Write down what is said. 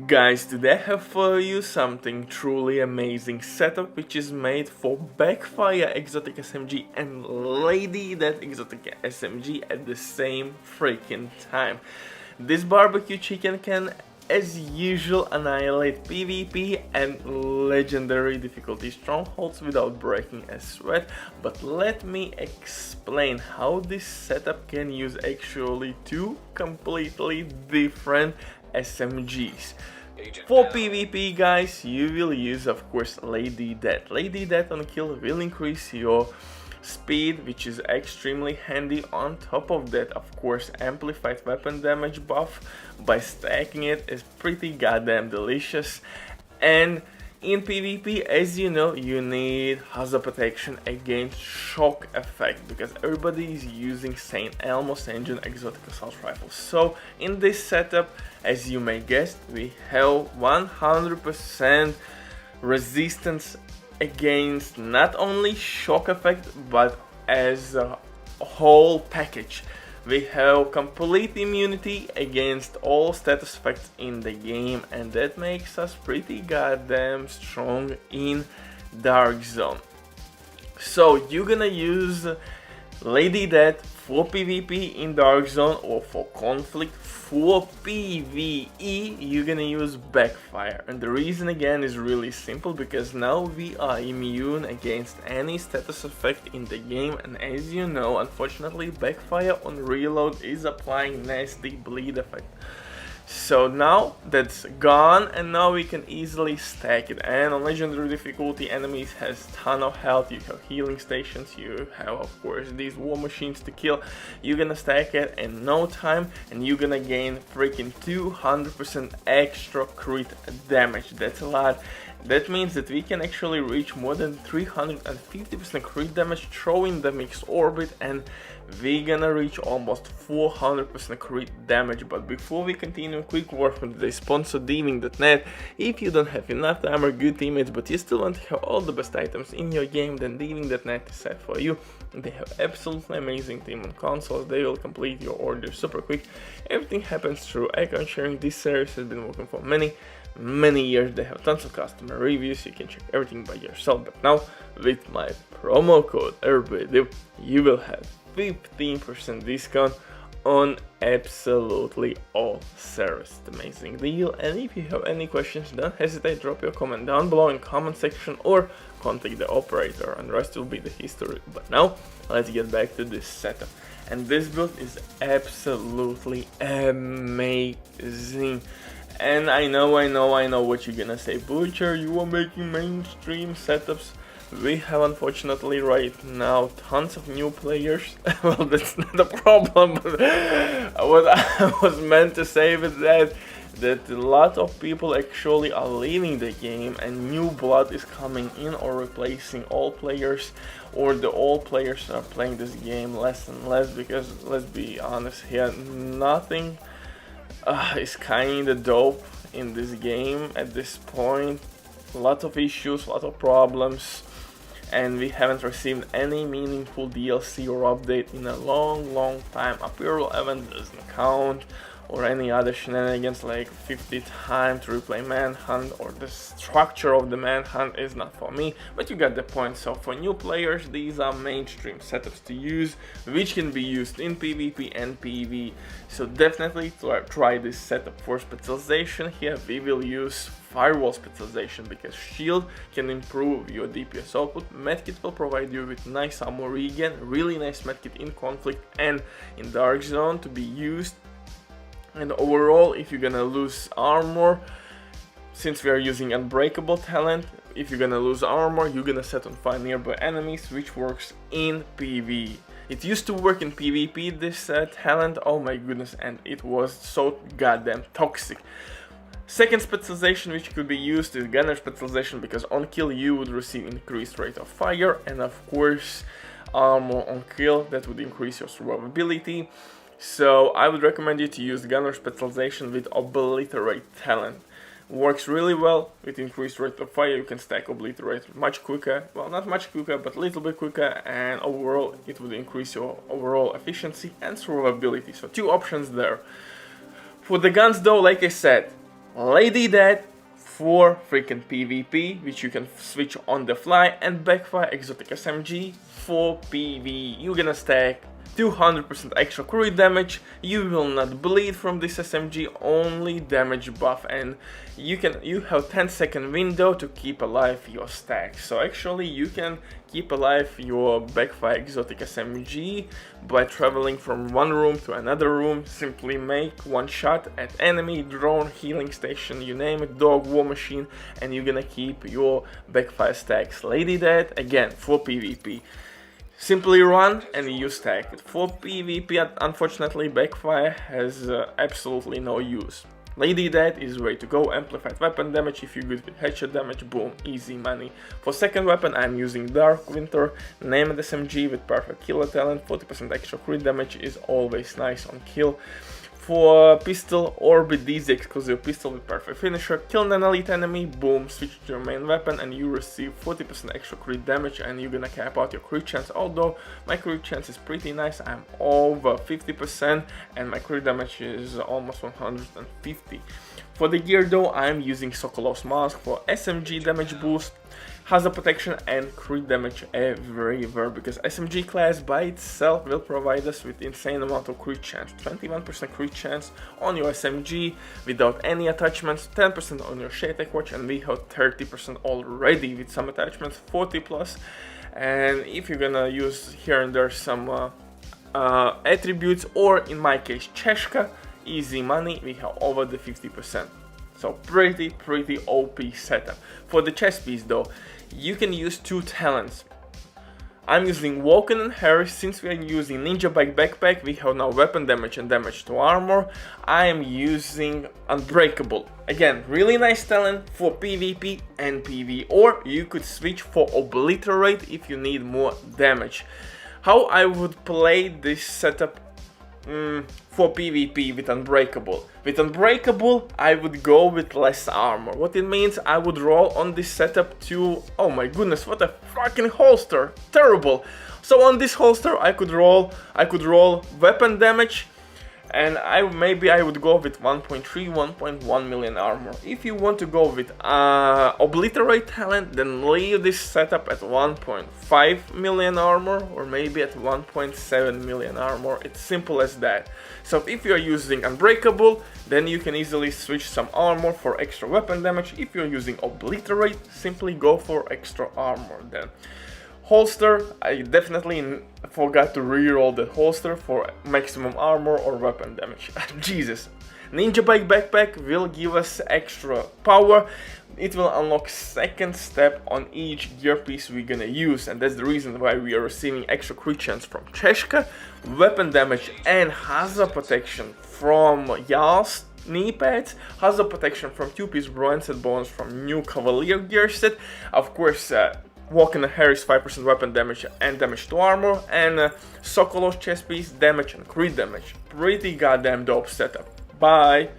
Guys, today I have for you something truly amazing setup which is made for Backfire exotic SMG and Lady That exotic SMG at the same freaking time. This barbecue chicken can, as usual, annihilate PvP and legendary difficulty strongholds without breaking a sweat, but let me explain how this setup can use actually two completely different SMGs. For PvP, guys, you will use, of course, Lady That. Lady That on kill will increase your speed, which is extremely handy. On top of that, of course, amplified weapon damage buff by stacking it is pretty goddamn delicious. And in PvP, as you know, you need hazard protection against shock effect because everybody is using St. Elmo's engine exotic assault rifles. So in this setup, as you may guess, we have 100% resistance against not only shock effect but as a whole package. We have complete immunity against all status effects in the game, and that makes us pretty goddamn strong in Dark Zone. So you're gonna use Lady That for PvP in Dark Zone, or for conflict. For PvE, you're gonna use Backfire, and the reason again is really simple, because now we are immune against any status effect in the game, and as you know, unfortunately, Backfire on reload is applying nasty bleed effect. So now that's gone, and now we can easily stack it. And on legendary difficulty, enemies has ton of health, you have healing stations, you have of course these war machines to kill. You're gonna stack it in no time, and you're gonna gain freaking 200% extra crit damage. That's a lot. That means that we can actually reach more than 350% crit damage throwing the mixed orbit, and we're gonna reach almost 400% crit damage. But before we continue, quick word from the sponsor Diving.net. If you don't have enough time or good teammates but you still want to have all the best items in your game, then Diving.net is set for you. They have absolutely amazing team on consoles. They will complete your order super quick. Everything happens through account sharing. This series has been working for many years. They have tons of customer reviews, you can check everything by yourself. But now with my promo code ERBIDIV, you will have 15% discount on absolutely all series. Amazing deal. And if you have any questions, don't hesitate, drop your comment down below in comment section or contact the operator, and the rest will be the history. But now let's get back to this setup, and this build is absolutely amazing. And I know what you're gonna say, Butcher, you are making mainstream setups. We have unfortunately right now tons of new players. Well, that's not a problem, but what I was meant to say is that a lot of people actually are leaving the game and new blood is coming in or replacing old players, or the old players are playing this game less and less, because let's be honest here, nothing is kinda dope in this game at this point. A lot of issues, a lot of problems, and we haven't received any meaningful DLC or update in a long time. A payroll event doesn't count, or any other shenanigans like 50 times to replay manhunt, or the structure of the manhunt is not for me, but you got the point. So for new players, these are mainstream setups to use, which can be used in PvP and PvE. So definitely try this setup. For specialization here, we will use firewall specialization, because shield can improve your DPS output, medkit will provide you with nice ammo regen, really nice medkit in conflict and in Dark Zone to be used. And overall, if you're gonna lose armor, since we are using unbreakable talent, if you're gonna lose armor, you're gonna set on fire nearby enemies, which works in PvE. It used to work in PvP, this talent, oh my goodness, and it was so goddamn toxic. Second specialization which could be used is gunner specialization, because on kill you would receive increased rate of fire, and of course armor on kill, that would increase your survivability. So I would recommend you to use gunner specialization with obliterate talent. Works really well with increased rate of fire. You can stack obliterate much quicker, well, not much quicker, but a little bit quicker, and overall it would increase your overall efficiency and survivability. So two options there. For the guns though, like I said, Lady Death for freaking PvP, which you can switch on the fly, and Backfire exotic SMG for PvE. You're gonna stack 200% extra crit damage, you will not bleed from this SMG, only damage buff, and you have 10-second window to keep alive your stack. So actually you can keep alive your Backfire exotic SMG by traveling from one room to another room. Simply make one shot at enemy, drone, healing station, you name it, dog, war machine, and you're gonna keep your Backfire stacks. Lady Death again for PvP. Simply run and you stack it. For PvP, unfortunately, Backfire has absolutely no use. Lady Death is way to go. Amplified weapon damage, if you're good with headshot damage, boom, easy money. For second weapon, I'm using Dark Winter, named SMG with perfect killer talent. 40% extra crit damage is always nice on kill. For pistol, Orbit DZ exclusive pistol with perfect finisher, kill an elite enemy, boom, switch to your main weapon and you receive 40% extra crit damage, and you're gonna cap out your crit chance. Although my crit chance is pretty nice, I'm over 50% and my crit damage is almost 150. For the gear though, I'm using Sokolov's Mask for SMG damage boost, hazard protection and crit damage everywhere, because SMG class by itself will provide us with insane amount of crit chance. 21% crit chance on your SMG without any attachments, 10% on your Shade Watch, and we have 30% already with some attachments, 40 plus. And if you're gonna use here and there some attributes, or in my case Cheshka, easy money, we have over the 50%. So pretty OP setup. For the chest piece though, you can use two talents. I'm using Vulcan and Harris. Since we are using Ninja Bike Backpack, we have now weapon damage and damage to armor. I am using Unbreakable. Again, really nice talent for PvP and PvE, or you could switch for Obliterate if you need more damage. How I would play this setup for PvP with Unbreakable. With Unbreakable, I would go with less armor. What it means, I would roll on this setup to, oh my goodness, what a fucking holster, terrible. So on this holster, I could roll weapon damage, and maybe I would go with 1.3, 1.1 million armor. If you want to go with Obliterate talent, then leave this setup at 1.5 million armor, or maybe at 1.7 million armor. It's simple as that. So if you are using Unbreakable, then you can easily switch some armor for extra weapon damage. If you're using Obliterate, simply go for extra armor then. Holster, I definitely forgot to reroll the holster for maximum armor or weapon damage. Jesus. Ninja Bike Backpack will give us extra power. It will unlock second step on each gear piece we're gonna use, and that's the reason why we are receiving extra crit chance from Cheshka, weapon damage and hazard protection from Yal's knee pads, hazard protection from 2-piece Bronze bonus from new Cavalier gear set, of course Walking Harris 5% weapon damage and damage to armor, and Sokolov's chest piece damage and crit damage. Pretty goddamn dope setup. Bye!